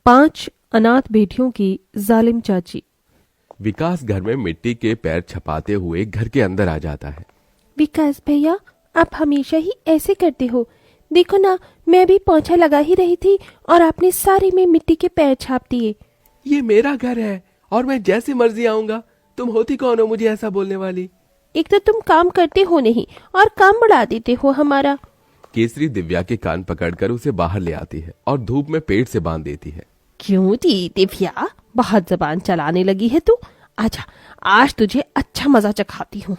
5 अनाथ बेटियों की जालिम चाची। विकास घर में मिट्टी के पैर छपाते हुए घर के अंदर आ जाता है। विकास भैया, आप हमेशा ही ऐसे करते हो। देखो ना, मैं भी पोंछा लगा ही रही थी और आपने सारे में मिट्टी के पैर छाप दिए। ये मेरा घर है और मैं जैसे मर्जी आऊंगा। तुम होती कौन हो मुझे ऐसा बोलने वाली? एक तो तुम काम करते हो नहीं और काम बढ़ा देते हो हमारा। केसरी दिव्या के कान पकड़कर उसे बाहर ले आती है और धूप में पेड़ से बांध देती है। क्यों दी दिव्या, बहुत जबान चलाने लगी है तू। आजा, आज तुझे अच्छा मजा चखाती हूँ।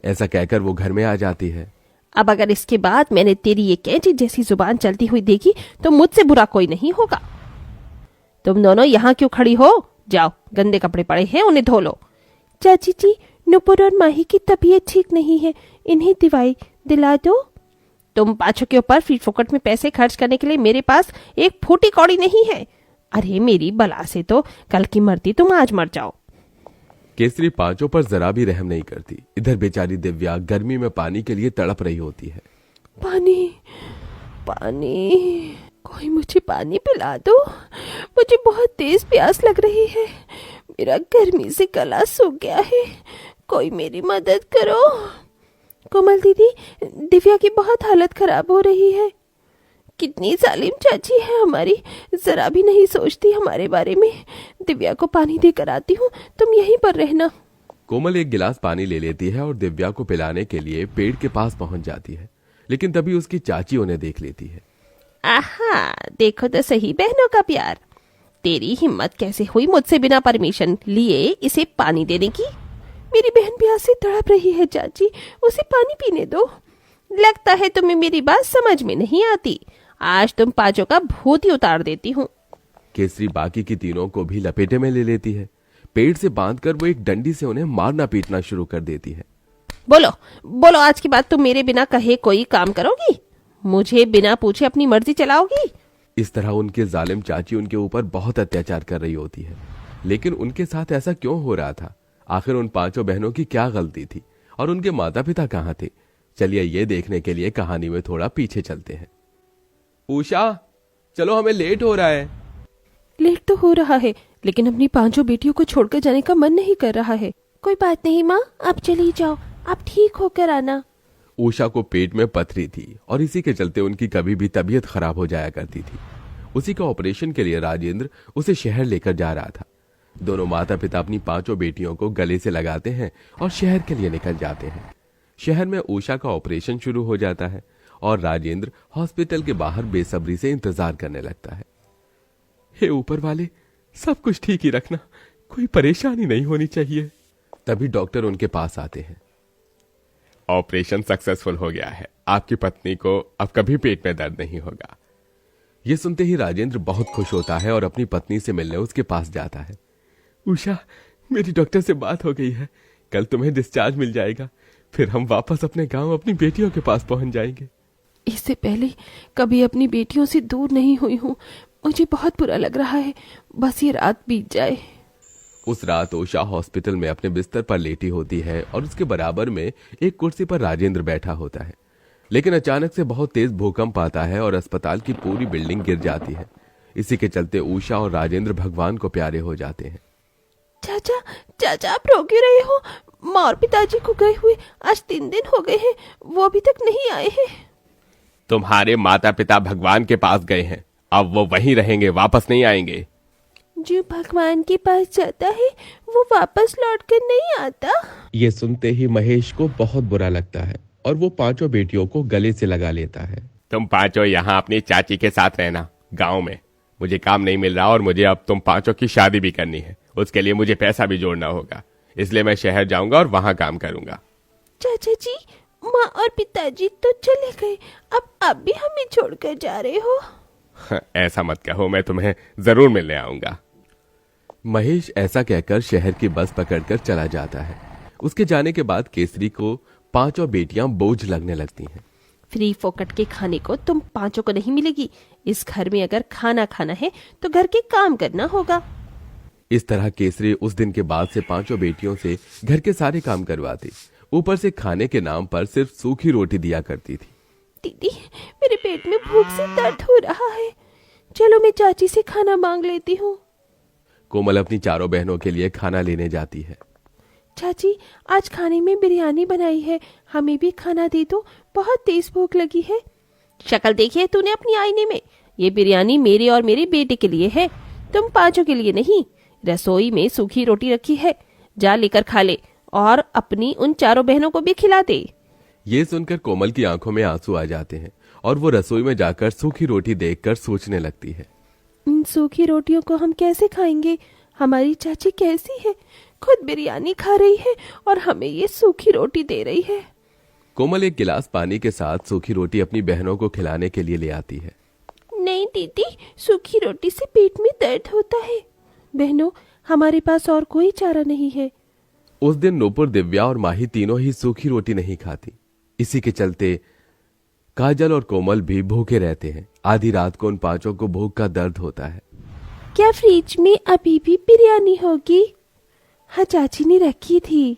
ऐसा कहकर वो घर में आ जाती है। अब अगर इसके बाद मैंने तेरी ये कैंची जैसी जुबान चलती हुई देखी तो मुझसे बुरा कोई नहीं होगा। तुम दोनों यहाँ क्यों खड़ी हो? जाओ, गंदे कपड़े पड़े हैं, उन्हें धो लो। चाची जी, नुपुर और माही की तबीयत ठीक नहीं है, इन्हें दवाई दिला दो। तुम पाँचों के ऊपर फ्री फोकट में पैसे खर्च करने के लिए मेरे पास एक फूटी कौड़ी नहीं है। अरे मेरी बला से तो कल की मरती तुम आज मर जाओ। केसरी पांचों पर जरा भी रहम नहीं करती। इधर बेचारी दिव्या गर्मी में पानी के लिए तड़प रही होती है। पानी, पानी, कोई मुझे पानी पिला दो। मुझे बहुत तेज प्यास लग रही है। मेरा गर्मी से गला सूख गया है। कोई मेरी मदद करो। कोमल दीदी, दिव्या की बहुत हालत खराब हो रही है। कितनी जालिम चाची है हमारी, जरा भी नहीं सोचती हमारे बारे में। दिव्या को पानी देकर आती हूँ, तुम यहीं पर रहना। कोमल एक गिलास पानी ले लेती है और दिव्या को पिलाने के लिए पेड़ के पास पहुंच जाती है, लेकिन तभी उसकी चाची उन्हें देख लेती है। आहा, देखो तो सही बहनों का प्यार। तेरी हिम्मत कैसे हुई मुझसे बिना परमिशन लिए इसे पानी देने की? मेरी बहन प्यास से तड़प रही है चाची, उसे पानी पीने दो। लगता है तुम्हें मेरी बात समझ में नहीं आती। आज तुम पांचों का भूत ही उतार देती हूँ। केसरी बाकी की तीनों को भी लपेटे में ले लेती है। पेड़ से बांधकर वो एक डंडी से उन्हें मारना पीटना शुरू कर देती है। बोलो बोलो, आज के बाद तुम मेरे बिना कहे कोई काम करोगी? मुझे बिना पूछे अपनी मर्जी चलाओगी? इस तरह उनके जालिम चाची उनके ऊपर बहुत अत्याचार कर रही होती है, लेकिन उनके साथ ऐसा क्यों हो रहा था? आखिर उन पांचों बहनों की क्या गलती थी और उनके माता पिता कहाँ थे? चलिए ये देखने के लिए कहानी में थोड़ा पीछे चलते हैं। उषा, चलो, हमें लेट हो रहा है। लेट तो हो रहा है, लेकिन अपनी 5 बेटियों को छोड़कर जाने का मन नहीं कर रहा है। कोई बात नहीं माँ, आप चली जाओ, आप ठीक होकर आना। उषा को पेट में पथरी थी और इसी के चलते उनकी कभी भी तबीयत खराब हो जाया करती थी। उसी का ऑपरेशन के लिए राजेंद्र उसे शहर लेकर जा रहा था। दोनों माता पिता अपनी 5 बेटियों को गले से लगाते हैं और शहर के लिए निकल जाते हैं। शहर में उषा का ऑपरेशन शुरू हो जाता है और राजेंद्र हॉस्पिटल के बाहर बेसब्री से इंतजार करने लगता है। हे ऊपर वाले, सब कुछ ठीक ही रखना, कोई परेशानी नहीं होनी चाहिए। तभी डॉक्टर उनके पास आते हैं। ऑपरेशन सक्सेसफुल हो गया है, आपकी पत्नी को अब कभी पेट में दर्द नहीं होगा। यह सुनते ही राजेंद्र बहुत खुश होता है और अपनी पत्नी से मिलने उसके पास जाता है। उषा, मेरी डॉक्टर से बात हो गई है, कल तुम्हें डिस्चार्ज मिल जाएगा, फिर हम वापस अपने गांव अपनी बेटियों के पास पहुंच जाएंगे। इससे पहले कभी अपनी बेटियों से दूर नहीं हुई हूँ, मुझे बहुत बुरा लग रहा है। बस ये रात बीत जाए। उस रात उषा हॉस्पिटल में अपने बिस्तर पर लेटी होती है और उसके बराबर में एक कुर्सी पर राजेंद्र बैठा होता है। लेकिन अचानक से बहुत तेज भूकंप आता है और अस्पताल की पूरी बिल्डिंग गिर जाती है। इसी के चलते उषा और राजेंद्र भगवान को प्यारे हो जाते हैं। चाचा, चाचा, आप रो क्यों रहे हो? माँ और पिताजी को गए हुए आज 3 दिन हो गए हैं, वो अभी तक नहीं आए हैं। तुम्हारे माता पिता भगवान के पास गए हैं, अब वो वहीं रहेंगे, वापस नहीं आएंगे। जो भगवान के पास जाता है वो वापस लौट कर नहीं आता। ये सुनते ही महेश को बहुत बुरा लगता है और वो 5 बेटियों को गले से लगा लेता है। तुम 5 यहाँ अपनी चाची के साथ रहना गांव में। मुझे काम नहीं मिल रहा और मुझे अब तुम 5 की शादी भी करनी है। उसके लिए मुझे पैसा भी जोड़ना होगा, इसलिए मैं शहर जाऊंगा और वहां काम करूंगा। चाचा जी, माँ और पिताजी तो चले गए, अब आप भी हमें छोड़कर जा रहे हो? ऐसा मत कहो, मैं तुम्हें जरूर मिलने आऊंगा। महेश ऐसा कहकर शहर की बस पकड़कर चला जाता है। उसके जाने के बाद केसरी को 5 बेटियां बोझ लगने लगती हैं। फ्री फोकट के खाने को तुम 5 को नहीं मिलेगी। इस घर में अगर खाना खाना है तो घर के काम करना होगा। इस तरह केसरी उस दिन के बाद से 5 बेटियों से घर के सारे काम करवाती, ऊपर से खाने के नाम पर सिर्फ सूखी रोटी दिया करती थी। दीदी, मेरे पेट में भूख से दर्द हो रहा है। चलो मैं चाची से खाना मांग लेती हूँ। कोमल अपनी चारों बहनों के लिए खाना लेने जाती है। चाची, आज खाने में बिरयानी बनाई है, हमें भी खाना दे दो, बहुत तेज भूख लगी है। शक्ल देखी है तूने अपनी आईने में? ये बिरयानी मेरे और मेरे बेटे के लिए है, तुम पांचों के लिए नहीं। रसोई में सूखी रोटी रखी है, जा लेकर खा ले और अपनी उन चारों बहनों को भी खिला दे। ये सुनकर कोमल की आंखों में आंसू आ जाते हैं और वो रसोई में जाकर सूखी रोटी देखकर सोचने लगती है। इन सूखी रोटियों को हम कैसे खाएंगे? हमारी चाची कैसी है, खुद बिरयानी खा रही है और हमें ये सूखी रोटी दे रही है। कोमल एक गिलास पानी के साथ सूखी रोटी अपनी बहनों को खिलाने के लिए ले आती है। नहीं दीदी, सूखी रोटी से पेट में दर्द होता है। बहनों, हमारे पास और कोई चारा नहीं है। उस दिन नूपुर, दिव्या और माही तीनों ही सूखी रोटी नहीं खाती। इसी के चलते काजल और कोमल भी भूखे रहते हैं। आधी रात को उन पांचों को भूख का दर्द होता है। क्या फ्रिज में अभी भी बिरयानी होगी? हाँ, चाची ने रखी थी।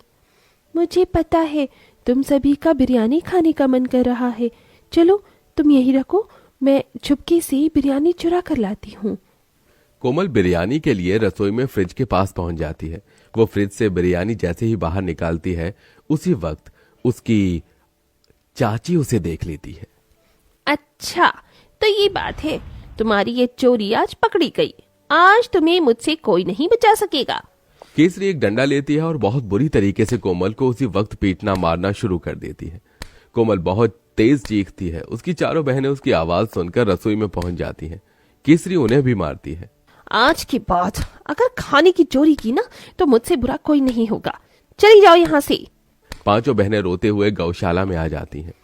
मुझे पता है तुम सभी का बिरयानी खाने का मन कर रहा है। चलो तुम यही रखो, मैं चुपके से बिरयानी चुरा कर लाती हूँ। कोमल बिरयानी के लिए रसोई में फ्रिज के पास पहुंच जाती है। वो फ्रिज से बिरयानी जैसे ही बाहर निकालती है, उसी वक्त उसकी चाची उसे देख लेती है। अच्छा, तो ये बात है, तुम्हारी ये चोरी आज पकड़ी गई। आज तुम्हें मुझसे कोई नहीं बचा सकेगा। केसरी एक डंडा लेती है और बहुत बुरी तरीके से कोमल को उसी वक्त पीटना मारना शुरू कर देती है। कोमल बहुत तेज चीखती है। उसकी चारों बहनें उसकी आवाज सुनकर रसोई में पहुंच जाती हैं। केसरी उन्हें भी मारती है। आज के बाद अगर खाने की चोरी की ना तो मुझसे बुरा कोई नहीं होगा। चली जाओ यहाँ से। पांचों बहनें रोते हुए गौशाला में आ जाती हैं।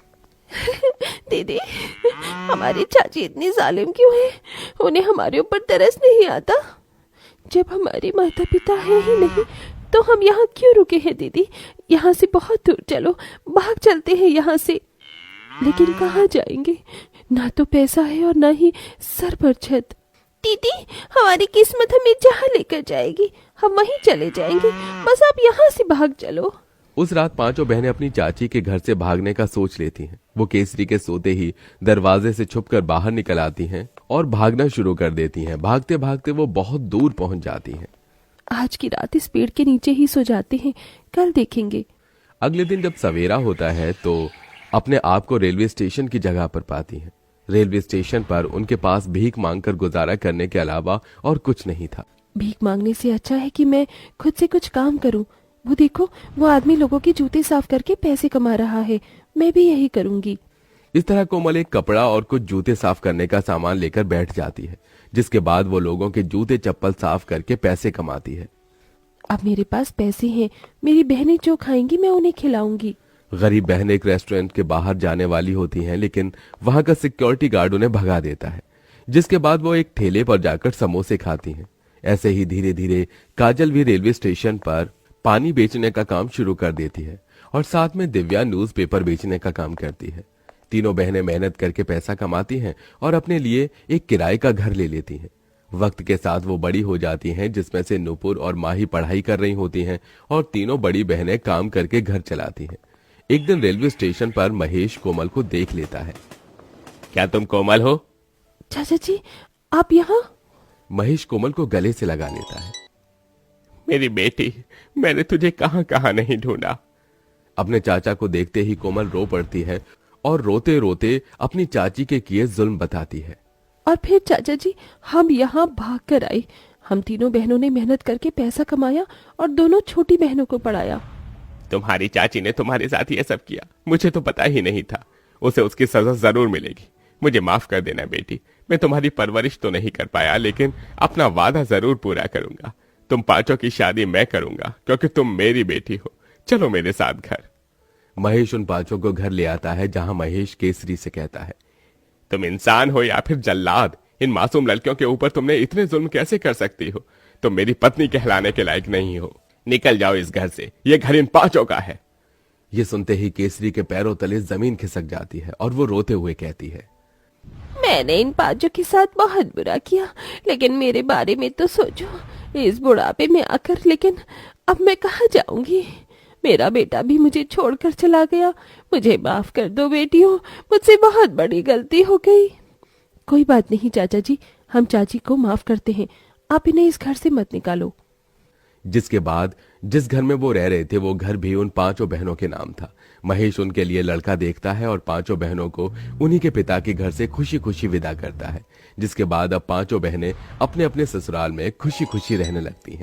दीदी, हमारी चाची इतनी जालिम क्यों है? उन्हें हमारे ऊपर तरस नहीं आता? जब हमारे माता पिता है ही नहीं तो हम यहाँ क्यों रुके हैं? दीदी, यहाँ से बहुत दूर चलो, भाग चलते हैं यहाँ से। लेकिन कहाँ जाएंगे? ना तो पैसा है और ना ही सर पर छत। दीदी, हमारी किस्मत हमें जहाँ लेकर जाएगी हम वहीं चले जाएंगे, बस आप यहाँ से भाग चलो। उस रात पांचों बहनें अपनी चाची के घर से भागने का सोच लेती हैं। वो केसरी के सोते ही दरवाजे से छुपकर बाहर निकल आती हैं और भागना शुरू कर देती हैं। भागते भागते वो बहुत दूर पहुंच जाती हैं। आज की रात इस पेड़ के नीचे ही सो जाते हैं, कल देखेंगे। अगले दिन जब सवेरा होता है तो अपने आप को रेलवे स्टेशन की जगह पर पाती हैं। रेलवे स्टेशन पर उनके पास भीख मांगकर गुजारा करने के अलावा और कुछ नहीं था। भीख मांगने से अच्छा है कि मैं खुद से कुछ काम करूं। वो देखो, वो आदमी लोगों के जूते साफ करके पैसे कमा रहा है, मैं भी यही करूंगी। इस तरह कोमल एक कपड़ा और कुछ जूते साफ करने का सामान लेकर बैठ जाती है, जिसके बाद वो लोगों के जूते चप्पल साफ करके पैसे कमाती है। अब मेरे पास पैसे हैं, मेरी बहनें जो खाएंगी मैं उन्हें खिलाऊंगी। गरीब बहन एक रेस्टोरेंट के बाहर जाने वाली होती हैं, लेकिन वहां का सिक्योरिटी गार्ड उन्हें भगा देता है, जिसके बाद वो एक ठेले पर जाकर समोसे खाती हैं। ऐसे ही धीरे धीरे काजल भी रेलवे स्टेशन पर पानी बेचने का काम शुरू कर देती है और साथ में दिव्या न्यूज़पेपर बेचने का काम करती है। तीनों बहनें मेहनत करके पैसा कमाती हैं और अपने लिए एक किराए का घर ले लेती हैं। वक्त के साथ वो बड़ी हो जाती हैं, जिसमें से नूपुर और माही पढ़ाई कर रही होती हैं और तीनों बड़ी बहनें काम करके घर चलाती हैं। एक दिन रेलवे स्टेशन पर महेश कोमल को देख लेता है। क्या तुम कोमल हो? चाचा जी, आप यहाँ? महेश कोमल को गले से लगा लेता है। मेरी बेटी, मैंने तुझे कहां कहां नहीं ढूंढा। अपने चाचा को देखते ही कोमल रो पड़ती है और रोते रोते अपनी चाची के किए जुल्म बताती है। और फिर चाचा जी, हम यहाँ भाग कर आए। हम तीनों बहनों ने मेहनत करके पैसा कमाया और दोनों छोटी बहनों को पढ़ाया। तुम्हारी चाची ने तुम्हारे साथ ये सब किया, मुझे तो पता ही नहीं था। उसे उसकी सजा जरूर मिलेगी। मुझे माफ कर देना बेटी, मैं तुम्हारी परवरिश तो नहीं कर पाया, लेकिन अपना वादा जरूर पूरा करूंगा। तुम पांचों की शादी मैं करूंगा क्योंकि तुम मेरी बेटी हो। चलो मेरे साथ घर। महेश उन पांचों को घर ले आता है, जहां महेश केसरी से कहता है, तुम इंसान हो या फिर जल्लाद, इन मासूम लड़कियों के ऊपर तुमने इतने जुल्म कैसे कर सकती हो? तुम मेरी पत्नी कहलाने के लायक नहीं हो। निकल जाओ इस घर से, ये घर इन पांचों का है। ये सुनते ही केसरी के पैरों तले जमीन खिसक जाती है और वो रोते हुए कहती है, मैंने इन पांचों के साथ बहुत बुरा किया, लेकिन मेरे बारे में तो सोचो। इस बुढ़ापे में आकर, लेकिन अब मैं कहाँ जाऊंगी? मेरा बेटा भी मुझे छोड़कर चला गया। मुझे माफ कर दो बेटियों, मुझसे बहुत बड़ी गलती हो गई। कोई बात नहीं चाचा जी, हम चाची को माफ करते हैं, आप इन्हें इस घर से मत निकालो। जिसके बाद जिस घर में वो रह रहे थे वो घर भी उन पांचों बहनों के नाम था। महेश उनके लिए लड़का देखता है और पांचों बहनों को उन्हीं के पिता के घर से खुशी खुशी विदा करता है। जिसके बाद अब पांचों बहनें अपने अपने ससुराल में खुशी खुशी रहने लगती हैं।